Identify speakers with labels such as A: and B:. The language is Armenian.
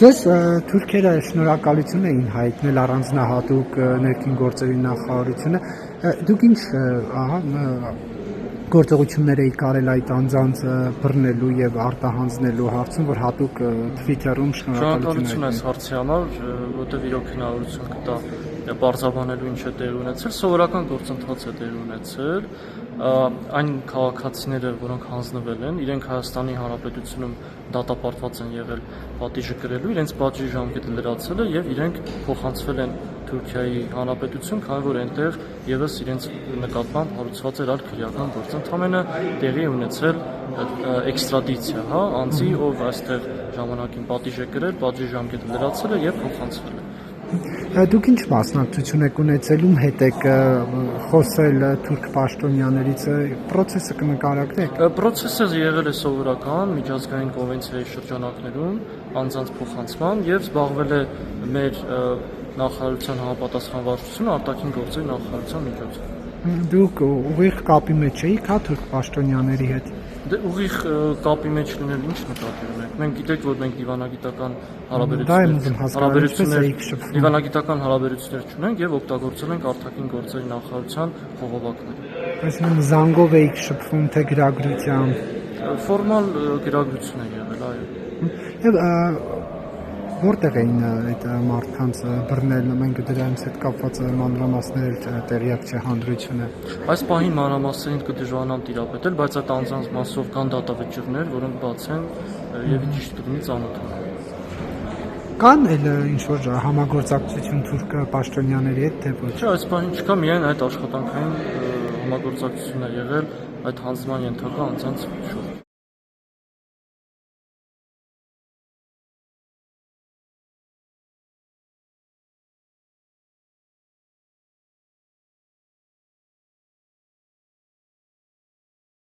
A: Ձեզ թուրքերը շնորհակալություն էին հայտնել առանձնահատուկ ներքին գործերի նախարարությունը, դուք ինչ գործողություններ եք արել այդ անձանց բռնելու եւ արտահանձնելու հարցում, որ հատուկ Twitter-ում
B: շնորհակալություն այս հարցի համար, որտեղ իրոք հնարավորություն կտա բարձրաբանելու ինչ է տեղ ունեցել, սովորական գործընթաց է տեղ ունեցել, այն քաղաքացիները, որոնք հանձնվել են, իրենք Հայաստանի Հանրապետությունում դատապարտված են եղել պատիժը կրելու, իրենց պատժի ժամկետը լրացել է եւ իրենք փոխանցվել են Թուրքիայի Հանրապետություն, քանի որ այնտեղ եւս իրենց նկատմամբ հարուցված էր այլ քրեական գործ, ընդամենը տեղի ունեցել էքստրադիցիա, անձի, ով այստեղ ժամանակին պատիժ է կրել, պատժի ժամկետը լրացել է եւ փոխանցվել է։
A: Դուք ինչ մասնակցություն եք ունեցել, ում հետ եք խոսել թուրք պաշտոնյաներից, process-ը կնկարագրեք։
B: Process-ը եղել է սովորական միջազգային կոնվենցիայի շրջանակներում անձանց փոխանցման եւ զբաղվել է մեր նախարարության համապատասխան վարչությունը արտաքին գործերի նախարարության միջոցով։
A: Դուք ուղիղ կապի մեջ էիք, թուրք պաշտոնյաների հետ։
B: Դե ուղիղ կապի մեջ լինել ինչ նկատի ունեք։ Մենք գիտեք, որ մենք դիվանագիտական հարաբերություններ չունենք եւ օգտագործել ենք արտաքին գործերի նախարարության խողովակները։
A: Այսինքն զանգով էիք շփվում թե գրագրությամբ։
B: Ֆորմալ գրագրություն է եղել, այո։
A: Եվ որտեղ էին այդ մարդկանց բռնել, մենք դրանց հետ կապված մանրամասներ տեղյակ չէ հանրությունը։
B: Այս պահին մանրամասներին կդժվարանամ տիրապետել, բայց այդ անձանց մասով կան դատավճիռներ, որոնք բաց են եւ ճիշտ կլինի ծանոթանալ։
A: Կան էլ ինչ-որ համագործակցություն թուրք պաշտոնյաների հետ, թե ոչ։
B: Չէ, այս պահին չկա, միայն այդ աշխատանքային համագործակցությունն է եղել այդ հանձնման ենթակա անձանց շուրջ։